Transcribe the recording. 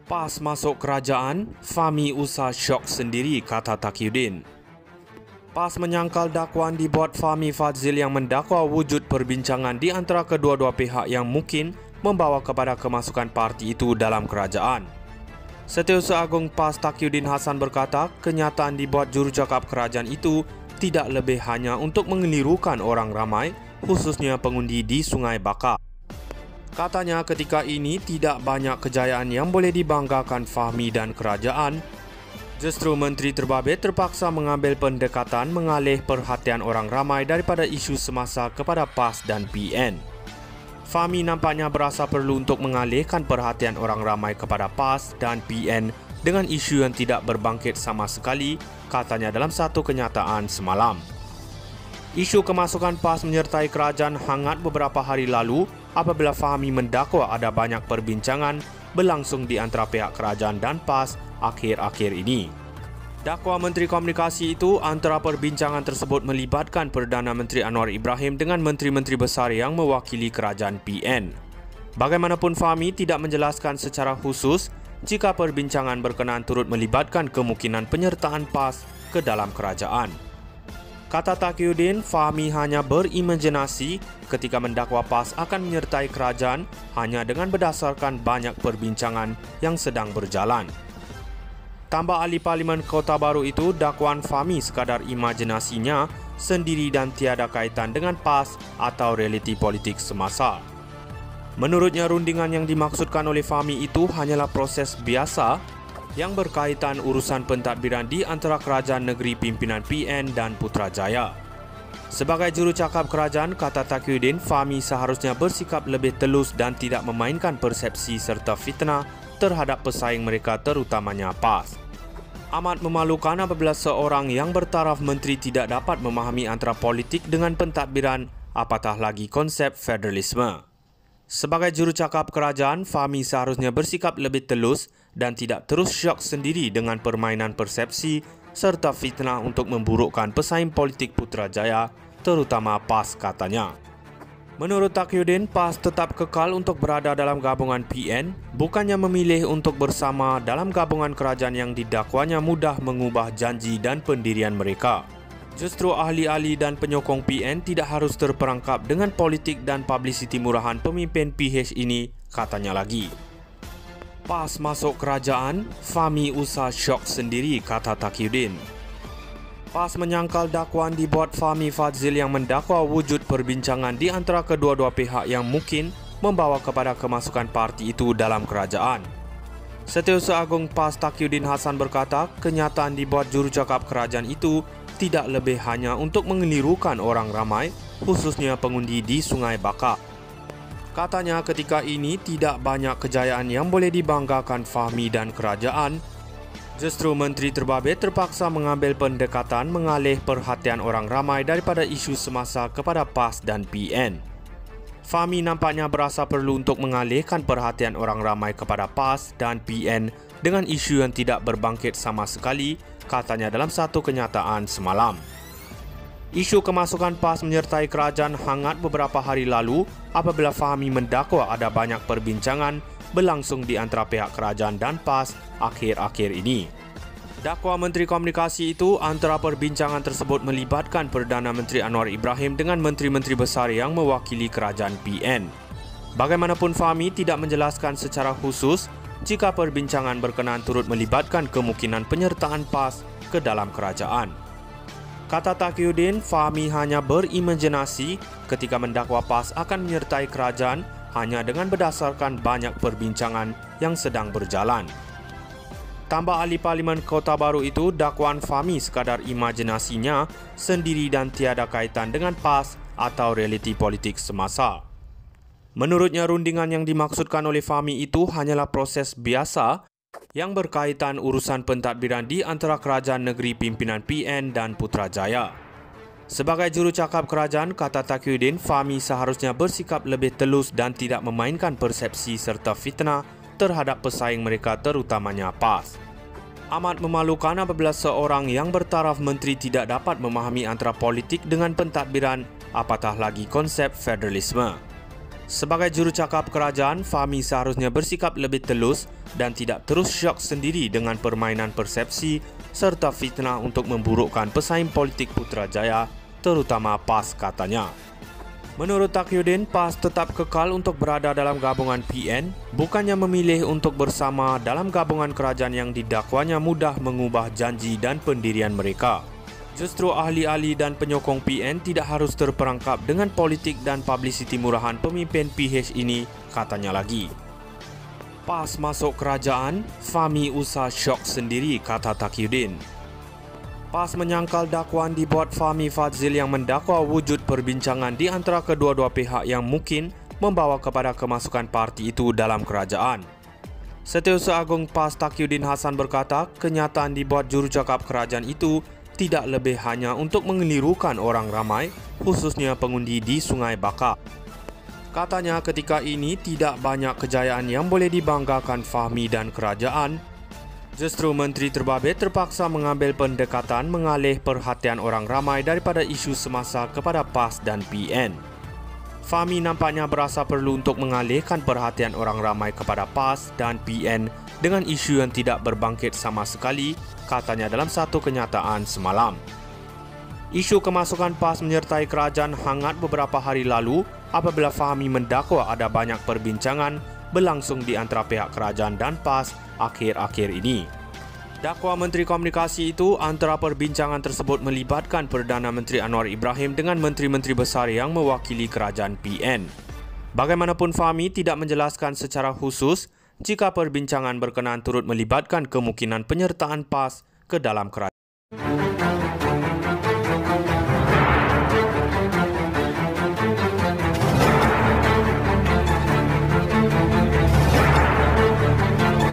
Pas masuk kerajaan, Fahmi usah syok sendiri, kata Taqiyuddin. PAS menyangkal dakwaan dibuat Fahmi Fadzil yang mendakwa wujud perbincangan di antara kedua-dua pihak yang mungkin membawa kepada kemasukan parti itu dalam kerajaan. Setiausaha Agung PAS Taqiyuddin Hasan berkata, kenyataan dibuat jurucakap kerajaan itu tidak lebih hanya untuk mengelirukan orang ramai, khususnya pengundi di Sungai Bakar. Katanya ketika ini tidak banyak kejayaan yang boleh dibanggakan Fahmi dan kerajaan. Justru Menteri Terbabit terpaksa mengambil pendekatan mengalih perhatian orang ramai daripada isu semasa kepada PAS dan PN. Fahmi nampaknya berasa perlu untuk mengalihkan perhatian orang ramai kepada PAS dan PN dengan isu yang tidak berbangkit sama sekali, katanya dalam satu kenyataan semalam. Isu kemasukan PAS menyertai kerajaan hangat beberapa hari lalu apabila Fahmi mendakwa ada banyak perbincangan berlangsung di antara pihak kerajaan dan PAS akhir-akhir ini. Dakwa Menteri Komunikasi itu antara perbincangan tersebut melibatkan Perdana Menteri Anwar Ibrahim dengan menteri-menteri besar yang mewakili kerajaan PN. Bagaimanapun Fahmi tidak menjelaskan secara khusus jika perbincangan berkenaan turut melibatkan kemungkinan penyertaan PAS ke dalam kerajaan. Kata Taqiyuddin, Fahmi hanya berimajinasi ketika mendakwa PAS akan menyertai kerajaan hanya dengan berdasarkan banyak perbincangan yang sedang berjalan. Tambah ahli Parlimen Kota Baru itu, dakwaan Fahmi sekadar imajinasinya sendiri dan tiada kaitan dengan PAS atau realiti politik semasa. Menurutnya, rundingan yang dimaksudkan oleh Fahmi itu hanyalah proses biasa yang berkaitan urusan pentadbiran di antara kerajaan negeri pimpinan PN dan Putrajaya. Sebagai jurucakap kerajaan, kata Taqiyuddin, Fahmi seharusnya bersikap lebih telus dan tidak memainkan persepsi serta fitnah terhadap pesaing mereka terutamanya PAS. Amat memalukan apabila seorang yang bertaraf menteri tidak dapat memahami antara politik dengan pentadbiran, apatah lagi konsep federalisme. Sebagai jurucakap kerajaan, Fahmi seharusnya bersikap lebih telus dan tidak terus syok sendiri dengan permainan persepsi serta fitnah untuk memburukkan pesaing politik Putrajaya, terutama PAS, katanya. Menurut Taqiyuddin, PAS tetap kekal untuk berada dalam gabungan PN, bukannya memilih untuk bersama dalam gabungan kerajaan yang didakwanya mudah mengubah janji dan pendirian mereka. Justru ahli-ahli dan penyokong PN tidak harus terperangkap dengan politik dan publicity murahan pemimpin PH ini, katanya lagi. PAS masuk kerajaan, Fahmi usah syok sendiri, kata Taqiyuddin. PAS menyangkal dakwaan dibuat Fahmi Fadzil yang mendakwa wujud perbincangan di antara kedua-dua pihak yang mungkin membawa kepada kemasukan parti itu dalam kerajaan. Setiausaha Agung PAS Taqiyuddin Hasan berkata, kenyataan dibuat jurucakap kerajaan itu tidak lebih hanya untuk mengelirukan orang ramai, khususnya pengundi di Sungai Bakar. Katanya ketika ini tidak banyak kejayaan yang boleh dibanggakan Fahmi dan kerajaan. Justru Menteri Terbabit terpaksa mengambil pendekatan mengalih perhatian orang ramai daripada isu semasa kepada PAS dan PN. Fahmi nampaknya berasa perlu untuk mengalihkan perhatian orang ramai kepada PAS dan PN dengan isu yang tidak berbangkit sama sekali, katanya dalam satu kenyataan semalam. Isu kemasukan PAS menyertai kerajaan hangat beberapa hari lalu apabila Fahmi mendakwa ada banyak perbincangan berlangsung di antara pihak kerajaan dan PAS akhir-akhir ini. Dakwa Menteri Komunikasi itu antara perbincangan tersebut melibatkan Perdana Menteri Anwar Ibrahim dengan menteri-menteri besar yang mewakili kerajaan PN. Bagaimanapun Fahmi tidak menjelaskan secara khusus jika perbincangan berkenaan turut melibatkan kemungkinan penyertaan PAS ke dalam kerajaan. Kata Taqiyuddin, Fahmi hanya berimajinasi ketika mendakwa PAS akan menyertai kerajaan hanya dengan berdasarkan banyak perbincangan yang sedang berjalan. Tambah ahli Parlimen Kota Baru itu, dakwaan Fahmi sekadar imajinasinya sendiri dan tiada kaitan dengan PAS atau realiti politik semasa. Menurutnya, rundingan yang dimaksudkan oleh Fahmi itu hanyalah proses biasa yang berkaitan urusan pentadbiran di antara kerajaan negeri pimpinan PN dan Putrajaya. Sebagai jurucakap kerajaan, kata Taqiyuddin, Fahmi seharusnya bersikap lebih telus dan tidak memainkan persepsi serta fitnah terhadap pesaing mereka terutamanya PAS. Amat memalukan apabila seorang yang bertaraf menteri tidak dapat memahami antara politik dengan pentadbiran, apatah lagi konsep federalisme. Sebagai jurucakap kerajaan, Fahmi seharusnya bersikap lebih telus dan tidak terus syok sendiri dengan permainan persepsi serta fitnah untuk memburukkan pesaing politik Putrajaya, terutama PAS, katanya. Menurut Taqiyuddin, PAS tetap kekal untuk berada dalam gabungan PN, bukannya memilih untuk bersama dalam gabungan kerajaan yang didakwanya mudah mengubah janji dan pendirian mereka. Justru ahli-ahli dan penyokong PN tidak harus terperangkap dengan politik dan publicity murahan pemimpin PH ini, katanya lagi. PAS masuk kerajaan, Fahmi usah syok sendiri, kata Taqiyuddin. PAS menyangkal dakwaan dibuat Fahmi Fadzil yang mendakwa wujud perbincangan di antara kedua-dua pihak yang mungkin membawa kepada kemasukan parti itu dalam kerajaan. Setiausaha Agung PAS Taqiyuddin Hasan berkata, kenyataan dibuat jurucakap kerajaan itu tidak lebih hanya untuk mengelirukan orang ramai, khususnya pengundi di Sungai Bakar. Katanya ketika ini tidak banyak kejayaan yang boleh dibanggakan Fahmi dan kerajaan. Justru Menteri Terbabit terpaksa mengambil pendekatan mengalih perhatian orang ramai daripada isu semasa kepada PAS dan PN. Fahmi nampaknya berasa perlu untuk mengalihkan perhatian orang ramai kepada PAS dan PN dengan isu yang tidak berbangkit sama sekali, katanya dalam satu kenyataan semalam. Isu kemasukan PAS menyertai kerajaan hangat beberapa hari lalu apabila Fahmi mendakwa ada banyak perbincangan berlangsung di antara pihak kerajaan dan PAS akhir-akhir ini. Dakwa Menteri Komunikasi itu, antara perbincangan tersebut melibatkan Perdana Menteri Anwar Ibrahim dengan menteri-menteri besar yang mewakili kerajaan PN. Bagaimanapun, Fahmi tidak menjelaskan secara khusus jika perbincangan berkenaan turut melibatkan kemungkinan penyertaan PAS ke dalam kerajaan.